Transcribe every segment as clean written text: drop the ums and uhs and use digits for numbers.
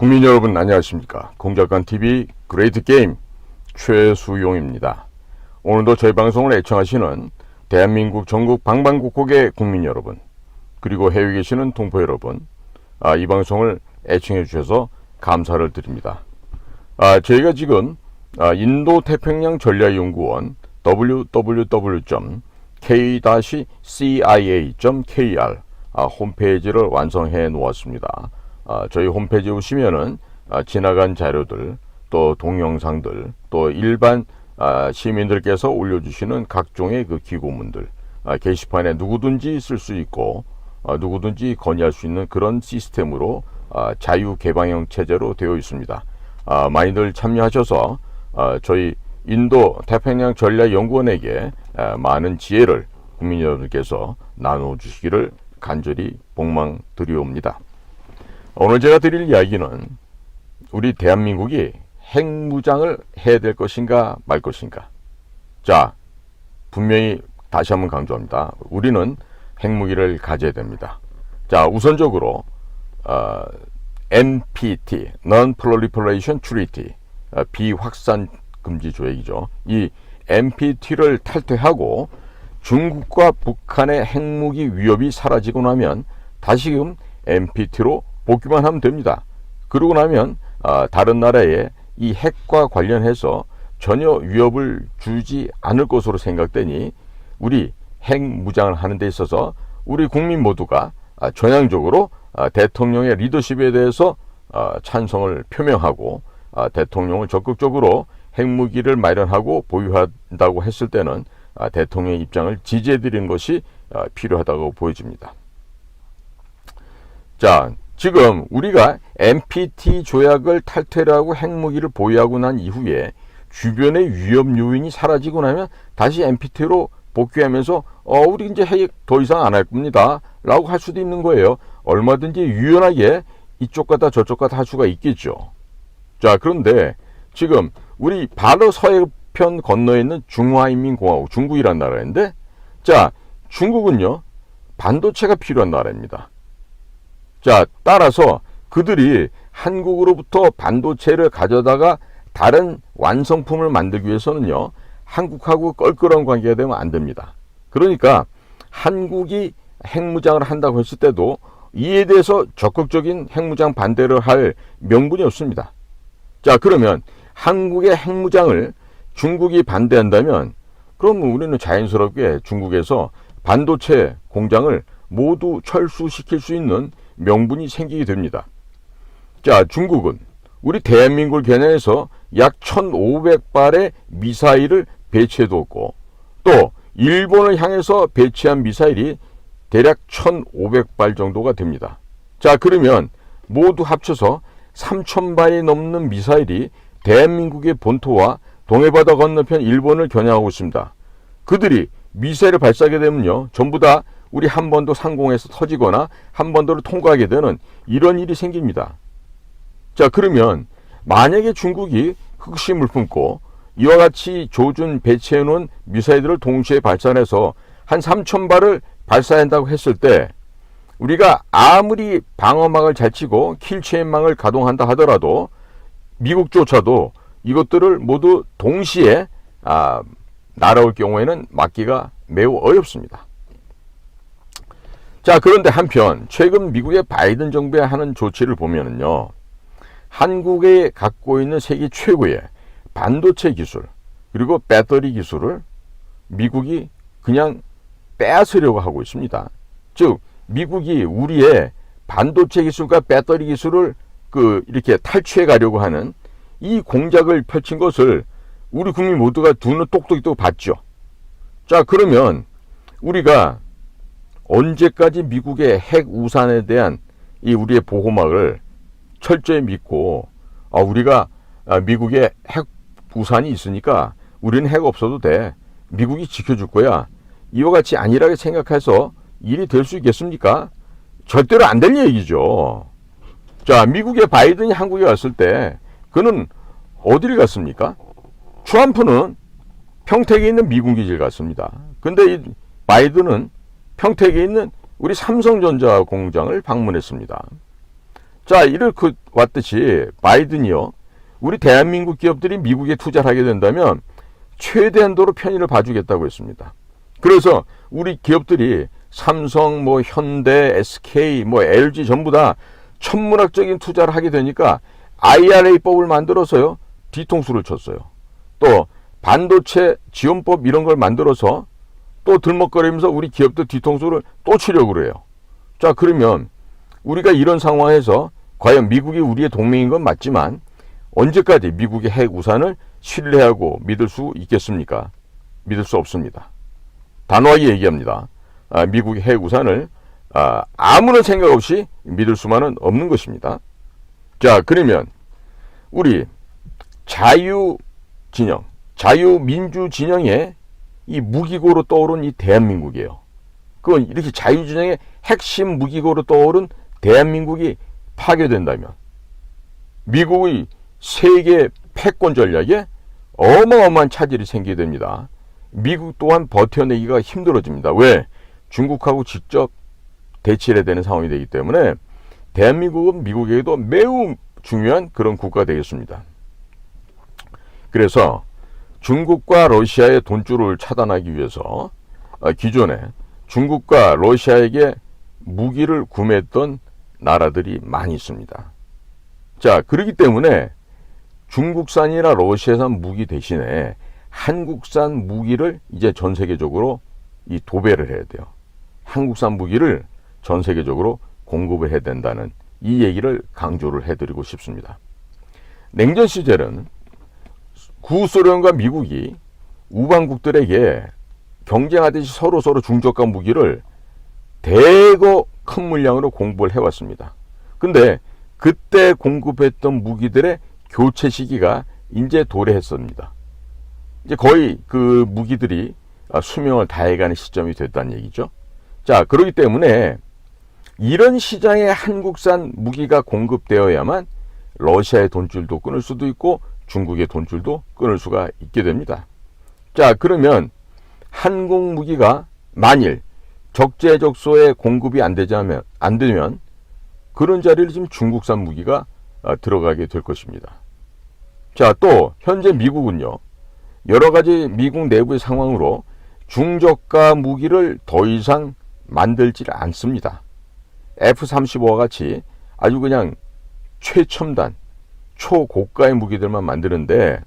국민 여러분 안녕하십니까. 공작관TV 그레이트 게임 최수용입니다. 오늘도 저희 방송을 애청하시는 대한민국 전국 방방곡곡의 국민 여러분, 그리고 해외에 계시는 동포 여러분, 이 방송을 애청해 주셔서 감사를 드립니다. 저희가 지금 인도태평양전략연구원 www.k-cia.kr 홈페이지를 완성해 놓았습니다. 저희 홈페이지에 오시면은 지나간 자료들, 또 동영상들, 또 일반 시민들께서 올려주시는 각종의 그 기고문들, 게시판에 누구든지 쓸 수 있고 누구든지 건의할 수 있는 그런 시스템으로 자유 개방형 체제로 되어 있습니다. 많이들 참여하셔서 저희 인도 태평양 전략연구원에게 많은 지혜를 국민 여러분께서 나눠주시기를 간절히 복망드리옵니다. 오늘 제가 드릴 이야기는 우리 대한민국이 핵무장을 해야 될 것인가 말 것인가. 자, 분명히 다시 한번 강조합니다. 우리는 핵무기를 가져야 됩니다. 자, 우선적으로 NPT, Non-Proliferation Treaty, 비확산 금지 조약이죠. 이 NPT를 탈퇴하고 중국과 북한의 핵무기 위협이 사라지고 나면 다시금 NPT로 복귀만 하면 됩니다. 그러고 나면 다른 나라에 이 핵과 관련해서 전혀 위협을 주지 않을 것으로 생각되니 우리 핵무장을 하는 데 있어서 우리 국민 모두가 전향적으로 대통령의 리더십에 대해서 찬성을 표명하고 대통령을 적극적으로 핵무기를 마련하고 보유한다고 했을 때는 대통령의 입장을 지지해 드리는 것이 필요하다고 보여집니다. 자, 지금 우리가 NPT 조약을 탈퇴를 하고 핵무기를 보유하고 난 이후에 주변의 위협 요인이 사라지고 나면 다시 NPT로 복귀하면서 우리 이제 핵 더 이상 안 할 겁니다 라고 할 수도 있는 거예요. 얼마든지 유연하게 이쪽 가다 저쪽 가다 할 수가 있겠죠. 자, 그런데 지금 우리 바로 서해편 건너에 있는 중화인민공화국, 중국이란 나라인데, 자, 중국은요 반도체가 필요한 나라입니다. 자, 따라서 그들이 한국으로부터 반도체를 가져다가 다른 완성품을 만들기 위해서는요, 한국하고 껄끄러운 관계가 되면 안 됩니다. 그러니까 한국이 핵무장을 한다고 했을 때도 이에 대해서 적극적인 핵무장 반대를 할 명분이 없습니다. 자, 그러면 한국의 핵무장을 중국이 반대한다면 그럼 우리는 자연스럽게 중국에서 반도체 공장을 모두 철수시킬 수 있는 명분이 생기게 됩니다. 자, 중국은 우리 대한민국을 겨냥해서 약 1,500발의 미사일을 배치해두었고, 또 일본을 향해서 배치한 미사일이 대략 1,500발 정도가 됩니다. 자, 그러면 모두 합쳐서 3,000발이 넘는 미사일이 대한민국의 본토와 동해바다 건너편 일본을 겨냥하고 있습니다. 그들이 미사일을 발사하게 되면요, 전부 다 우리 한반도 상공에서 터지거나 한반도를 통과하게 되는 이런 일이 생깁니다. 자, 그러면 만약에 중국이 흑심을 품고 이와 같이 조준 배치해 놓은 미사일들을 동시에 발사해서 한 3,000발을 발사한다고 했을 때 우리가 아무리 방어막을 잘 치고 킬체인망을 가동한다 하더라도 미국조차도 이것들을 모두 동시에 날아올 경우에는 막기가 매우 어렵습니다. 자, 그런데 한편 최근 미국의 바이든 정부가 하는 조치를 보면은요, 한국에 갖고 있는 세계 최고의 반도체 기술 그리고 배터리 기술을 미국이 그냥 빼앗으려고 하고 있습니다. 즉, 미국이 우리의 반도체 기술과 배터리 기술을 이렇게 탈취해 가려고 하는 이 공작을 펼친 것을 우리 국민 모두가 두 눈 똑똑히 뜨고 봤죠. 자, 그러면 우리가 언제까지 미국의 핵 우산에 대한 이 우리의 보호막을 철저히 믿고 우리가 미국의 핵 우산이 있으니까 우리는 핵 없어도 돼, 미국이 지켜줄 거야, 이와 같이 안일하게 생각해서 일이 될 수 있겠습니까? 절대로 안 될 얘기죠. 자, 미국의 바이든이 한국에 왔을 때 그는 어디를 갔습니까? 트럼프는 평택에 있는 미군 기지를 갔습니다. 근데 이 바이든은 평택에 있는 우리 삼성전자 공장을 방문했습니다. 자, 이렇게 왔듯이 바이든이요, 우리 대한민국 기업들이 미국에 투자를 하게 된다면 최대한도로 편의를 봐주겠다고 했습니다. 그래서 우리 기업들이 삼성, 뭐 현대, SK, 뭐 LG 전부 다 천문학적인 투자를 하게 되니까 IRA법을 만들어서요, 뒤통수를 쳤어요. 또 반도체 지원법 이런 걸 만들어서 또 들먹거리면서 우리 기업들 뒤통수를 또 치려고 그래요. 자, 그러면 우리가 이런 상황에서 과연 미국이 우리의 동맹인 건 맞지만 언제까지 미국의 핵 우산을 신뢰하고 믿을 수 있겠습니까? 믿을 수 없습니다. 단호하게 얘기합니다. 미국의 핵 우산을 아무런 생각 없이 믿을 수만은 없는 것입니다. 자, 그러면 우리 자유진영, 자유민주 진영의 이 무기고로 떠오른 이 대한민국이에요. 그건 이렇게 자유진영의 핵심 무기고로 떠오른 대한민국이 파괴된다면 미국의 세계 패권 전략에 어마어마한 차질이 생기게 됩니다. 미국 또한 버텨내기가 힘들어집니다. 왜? 중국하고 직접 대치해야 되는 상황이 되기 때문에 대한민국은 미국에게도 매우 중요한 그런 국가가 되겠습니다. 그래서 중국과 러시아의 돈줄을 차단하기 위해서 기존에 중국과 러시아에게 무기를 구매했던 나라들이 많이 있습니다. 자, 그렇기 때문에 중국산이나 러시아산 무기 대신에 한국산 무기를 이제 전 세계적으로 이 도배를 해야 돼요. 한국산 무기를 전 세계적으로 공급을 해야 된다는 이 얘기를 강조를 해드리고 싶습니다. 냉전 시절은 구소련과 미국이 우방국들에게 경쟁하듯이 서로 중저가 무기를 대거 큰 물량으로 공급을 해왔습니다. 근데 그때 공급했던 무기들의 교체 시기가 이제 도래했습니다. 이제 거의 그 무기들이 수명을 다해가는 시점이 됐다는 얘기죠. 자, 그렇기 때문에 이런 시장에 한국산 무기가 공급되어야만 러시아의 돈줄도 끊을 수도 있고 중국의 돈줄도 끊을 수가 있게 됩니다. 자, 그러면 한국 무기가 만일 적재적소에 공급이 안 되면 그런 자리를 지금 중국산 무기가 들어가게 될 것입니다. 자, 또 현재 미국은요, 여러 가지 미국 내부의 상황으로 중저가 무기를 더 이상 만들지 않습니다. F-35와 같이 아주 그냥 최첨단, 초고가의 무기들만 만드는데,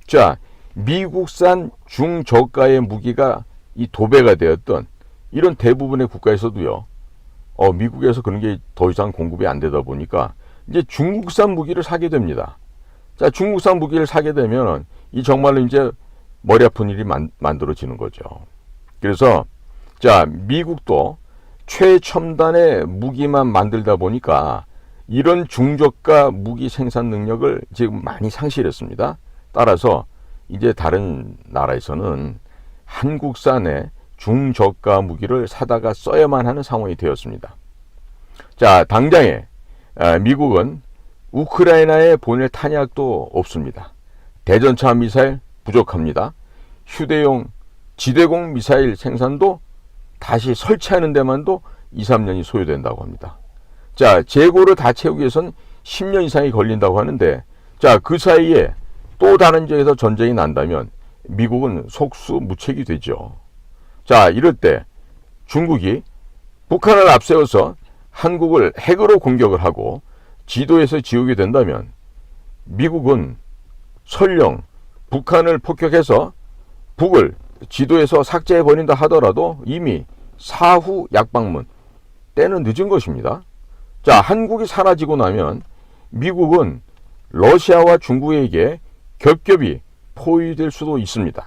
자, 미국산 중저가의 무기가 이 도배가 되었던 이런 대부분의 국가에서도요, 미국에서 그런 게 더 이상 공급이 안 되다 보니까 이제 중국산 무기를 사게 됩니다. 자, 중국산 무기를 사게 되면 이 정말로 이제 머리 아픈 일이 만들어지는 거죠. 그래서 자, 미국도 최첨단의 무기만 만들다 보니까 이런 중저가 무기 생산 능력을 지금 많이 상실했습니다. 따라서 이제 다른 나라에서는 한국산의 중저가 무기를 사다가 써야만 하는 상황이 되었습니다. 자, 당장에 미국은 우크라이나에 보낼 탄약도 없습니다. 대전차 미사일 부족합니다. 휴대용 지대공 미사일 생산도 다시 설치하는 데만도 2, 3년이 소요된다고 합니다. 자, 재고를 다 채우기 위해서는 10년 이상이 걸린다고 하는데, 자, 그 사이에 또 다른 지역에서 전쟁이 난다면 미국은 속수무책이 되죠. 자, 이럴 때 중국이 북한을 앞세워서 한국을 핵으로 공격을 하고 지도에서 지우게 된다면 미국은 설령 북한을 폭격해서 북을 지도에서 삭제해버린다 하더라도 이미 사후 약방문, 때는 늦은 것입니다. 자, 한국이 사라지고 나면 미국은 러시아와 중국에게 겹겹이 포위될 수도 있습니다.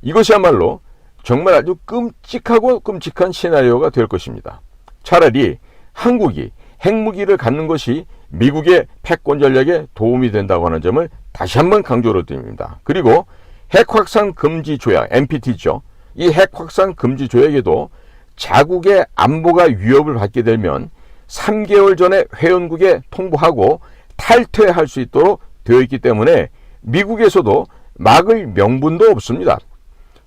이것이야말로 정말 아주 끔찍하고 끔찍한 시나리오가 될 것입니다. 차라리 한국이 핵무기를 갖는 것이 미국의 패권 전략에 도움이 된다고 하는 점을 다시 한번 강조를 드립니다. 그리고 핵확산 금지 조약, NPT죠. 이 핵확산 금지 조약에도 자국의 안보가 위협을 받게 되면 3개월 전에 회원국에 통보하고 탈퇴할 수 있도록 되어 있기 때문에 미국에서도 막을 명분도 없습니다.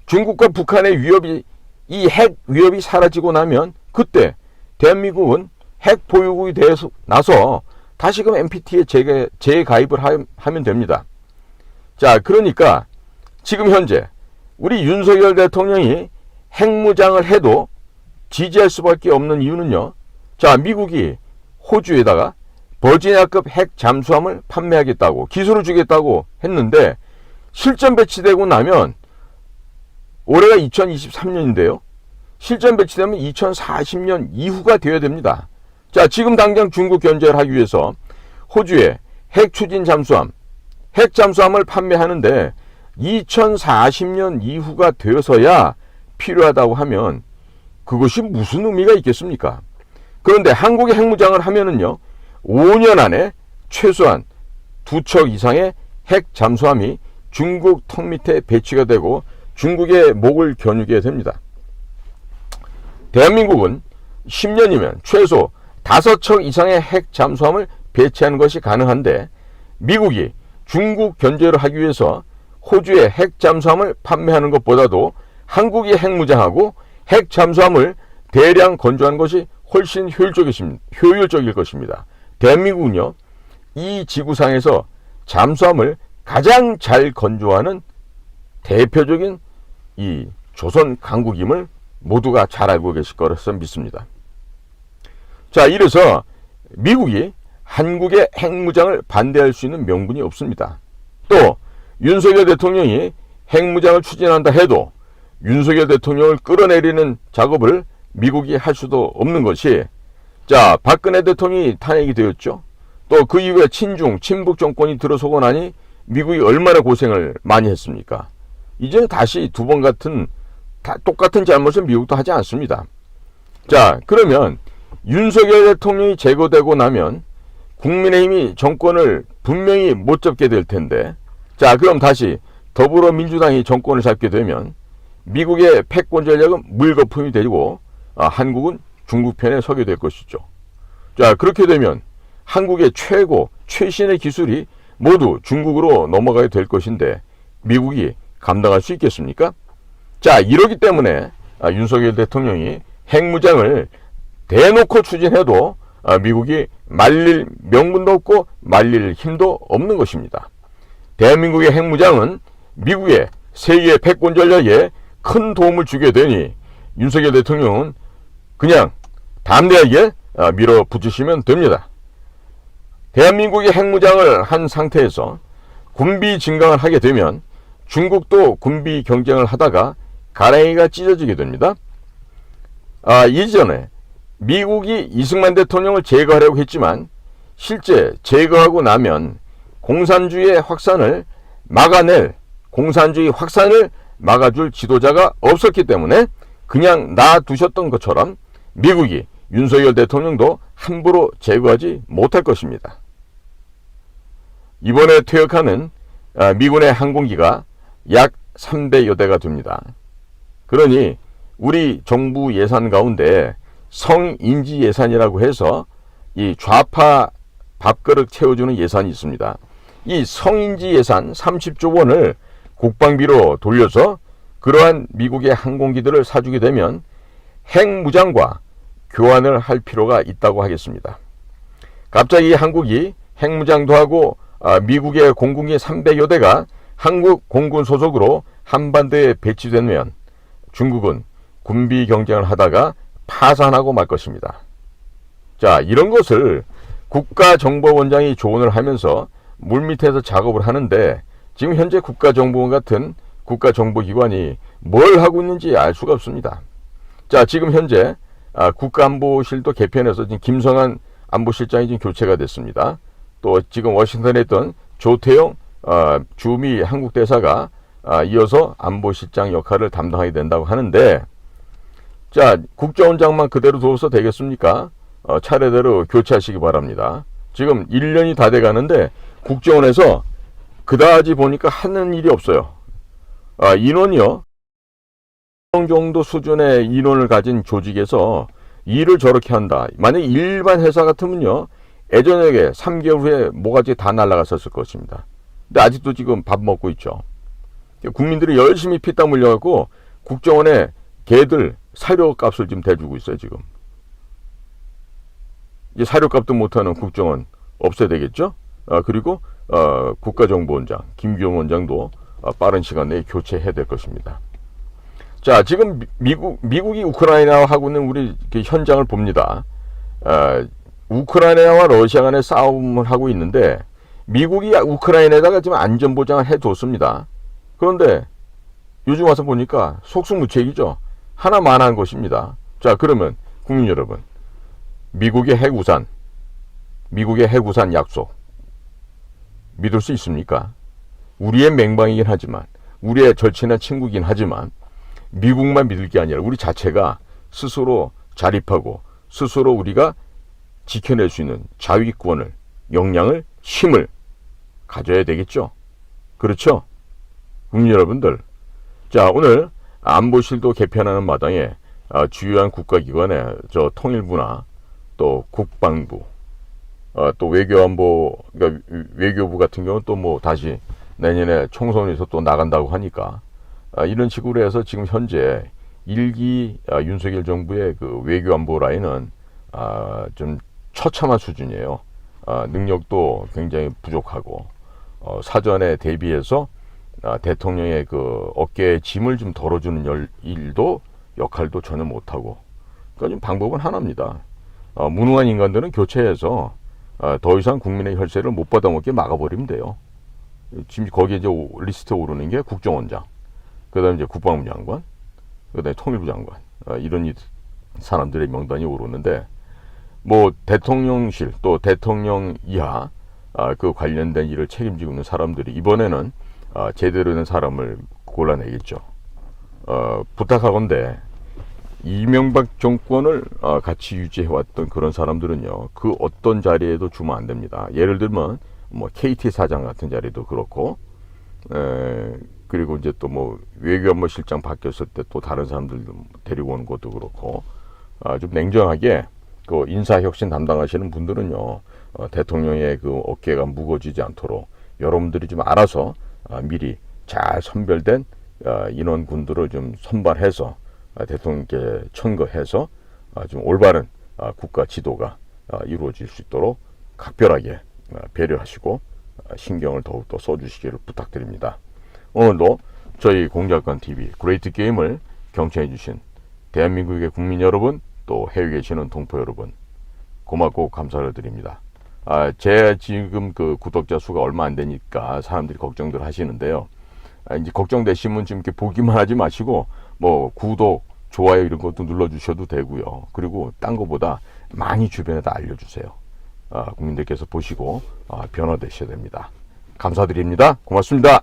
중국과 북한의 위협이, 이 핵 위협이 사라지고 나면 그때 대한민국은 핵 보유국이 나서 다시금 NPT에 재가입을 하면 됩니다. 자, 그러니까 지금 현재 우리 윤석열 대통령이 핵무장을 해도 지지할 수밖에 없는 이유는요. 자, 미국이 호주에다가 버지니아급 핵 잠수함을 판매하겠다고, 기술을 주겠다고 했는데 실전 배치되고 나면 올해가 2023년인데요. 실전 배치되면 2040년 이후가 되어야 됩니다. 자, 지금 당장 중국 견제를 하기 위해서 호주에 핵 추진 잠수함, 핵 잠수함을 판매하는데 2040년 이후가 되어서야 필요하다고 하면 그것이 무슨 의미가 있겠습니까? 그런데 한국이 핵무장을 하면은요, 5년 안에 최소한 2척 이상의 핵 잠수함이 중국 턱 밑에 배치가 되고 중국의 목을 겨누게 됩니다. 대한민국은 10년이면 최소 5척 이상의 핵 잠수함을 배치하는 것이 가능한데 미국이 중국 견제를 하기 위해서 호주에 핵 잠수함을 판매하는 것보다도 한국이 핵무장하고 핵 잠수함을 대량 건조하는 것이 훨씬 효율적일 것입니다. 대한민국은요, 이 지구상에서 잠수함을 가장 잘 건조하는 대표적인 이 조선 강국임을 모두가 잘 알고 계실 거라서 믿습니다. 자, 이래서 미국이 한국의 핵무장을 반대할 수 있는 명분이 없습니다. 또 윤석열 대통령이 핵무장을 추진한다 해도 윤석열 대통령을 끌어내리는 작업을 미국이 할 수도 없는 것이, 자, 박근혜 대통령이 탄핵이 되었죠. 또 그 이후에 친북 정권이 들어서고 나니 미국이 얼마나 고생을 많이 했습니까? 이제는 다시 두 번 똑같은 잘못을 미국도 하지 않습니다. 자, 그러면 윤석열 대통령이 제거되고 나면 국민의힘이 정권을 분명히 못 잡게 될 텐데, 자, 그럼 다시 더불어민주당이 정권을 잡게 되면 미국의 패권 전략은 물거품이 되고 한국은 중국 편에 서게 될 것이죠. 자, 그렇게 되면 한국의 최신의 기술이 모두 중국으로 넘어가게 될 것인데 미국이 감당할 수 있겠습니까? 자, 이러기 때문에 윤석열 대통령이 핵무장을 대놓고 추진해도 미국이 말릴 명분도 없고 말릴 힘도 없는 것입니다. 대한민국의 핵무장은 미국의 세계 패권 전략에 큰 도움을 주게 되니 윤석열 대통령은 그냥 담대하게 밀어붙이시면 됩니다. 대한민국이 핵무장을 한 상태에서 군비 증강을 하게 되면 중국도 군비 경쟁을 하다가 가랑이가 찢어지게 됩니다. 이전에 미국이 이승만 대통령을 제거하려고 했지만 실제 제거하고 나면 공산주의 확산을 막아줄 지도자가 없었기 때문에 그냥 놔두셨던 것처럼 미국이 윤석열 대통령도 함부로 제거하지 못할 것입니다. 이번에 퇴역하는 미군의 항공기가 약 300여 대가 됩니다. 그러니 우리 정부 예산 가운데 성인지 예산이라고 해서 이 좌파 밥그릇 채워주는 예산이 있습니다. 이 성인지 예산 30조 원을 국방비로 돌려서 그러한 미국의 항공기들을 사주게 되면 핵무장과 교환을 할 필요가 있다고 하겠습니다. 갑자기 한국이 핵무장도 하고 미국의 공군기 300여 대가 한국 공군 소속으로 한반도에 배치되면 중국은 군비 경쟁을 하다가 파산하고 말 것입니다. 자, 이런 것을 국가정보원장이 조언을 하면서 물밑에서 작업을 하는데 지금 현재 국가정보원 같은 국가정보기관이 뭘 하고 있는지 알 수가 없습니다. 자, 지금 현재 국가안보실도 개편해서 지금 김성한 안보실장이 지금 교체가 됐습니다. 또 지금 워싱턴에 있던 조태용 주미 한국대사가 이어서 안보실장 역할을 담당하게 된다고 하는데, 자, 국정원장만 그대로 둬서 되겠습니까? 차례대로 교체하시기 바랍니다. 지금 1년이 다 돼가는데 국정원에서 그다지 보니까 하는 일이 없어요. 인원이요, 정도 수준의 인원을 가진 조직에서 일을 저렇게 한다. 만약에 일반 회사 같으면요, 예전에 3개월 후에 뭐가지 다 날아갔었을 것입니다. 근데 아직도 지금 밥 먹고 있죠. 국민들이 열심히 피땀 흘려갖고 국정원에 걔들 사료값을 지금 대주고 있어요. 지금 이제 사료값도 못하는 국정원 없애야 되겠죠. 그리고 국가정보원장 김규현 원장도 빠른 시간 내에 교체해야 될 것입니다. 자, 지금 미국이 우크라이나와 하고 있는 우리 현장을 봅니다. 우크라이나와 러시아 간의 싸움을 하고 있는데 미국이 우크라이나에다가 지금 안전보장을 해뒀습니다. 그런데 요즘 와서 보니까 속수무책이죠. 하나만한 것입니다. 자, 그러면 국민 여러분, 미국의 핵우산 약속 믿을 수 있습니까? 우리의 맹방이긴 하지만, 우리의 절친한 친구긴 하지만 미국만 믿을 게 아니라 우리 자체가 스스로 자립하고 스스로 우리가 지켜낼 수 있는 자위권을, 역량을, 힘을 가져야 되겠죠. 그렇죠? 국민 여러분들, 자, 오늘 안보실도 개편하는 마당에 주요한 국가기관의 통일부나 또 국방부, 또 외교안보, 그러니까 외교부 같은 경우는 또 뭐 다시 내년에 총선에서 또 나간다고 하니까 이런 식으로 해서 지금 현재 1기 윤석열 정부의 그 외교안보 라인은 좀 처참한 수준이에요. 능력도 굉장히 부족하고 사전에 대비해서 대통령의 그 어깨에 짐을 좀 덜어주는 역할도 전혀 못하고, 그러니까 좀 방법은 하나입니다. 무능한 인간들은 교체해서 더 이상 국민의 혈세를 못 받아먹게 막아버리면 돼요. 지금 거기에 이제 리스트에 오르는 게 국정원장, 그다음에 이제 국방부 장관, 그다음에 통일부 장관, 이런 사람들의 명단이 오르는데, 뭐 대통령실 또 대통령 이하 그 관련된 일을 책임지고 있는 사람들이 이번에는 제대로 된 사람을 골라내겠죠. 부탁하건대 이명박 정권을 같이 유지해왔던 그런 사람들은요, 그 어떤 자리에도 주면 안 됩니다. 예를 들면 뭐 KT 사장 같은 자리도 그렇고, 그리고 이제 또 뭐 외교안보 실장 바뀌었을 때 또 다른 사람들 데리고 오는 것도 그렇고, 좀 냉정하게 그 인사혁신 담당하시는 분들은요, 대통령의 그 어깨가 무거워지지 않도록 여러분들이 좀 알아서 미리 잘 선별된 인원군들을 좀 선발해서 대통령께 청구해서 좀 올바른 국가 지도가 이루어질 수 있도록 각별하게 배려하시고 신경을 더욱더 써주시기를 부탁드립니다. 오늘도 저희 공작관TV 그레이트 게임을 경청해주신 대한민국의 국민 여러분, 또 해외에 계시는 동포 여러분, 고맙고 감사를 드립니다. 제 지금 그 구독자 수가 얼마 안 되니까 사람들이 걱정들 하시는데요. 이제 걱정되시면 지금 이렇게 보기만 하지 마시고 뭐 구독, 좋아요 이런 것도 눌러주셔도 되고요. 그리고 딴 거보다 많이 주변에다 알려주세요. 국민들께서 보시고 변화되셔야 됩니다. 감사드립니다. 고맙습니다.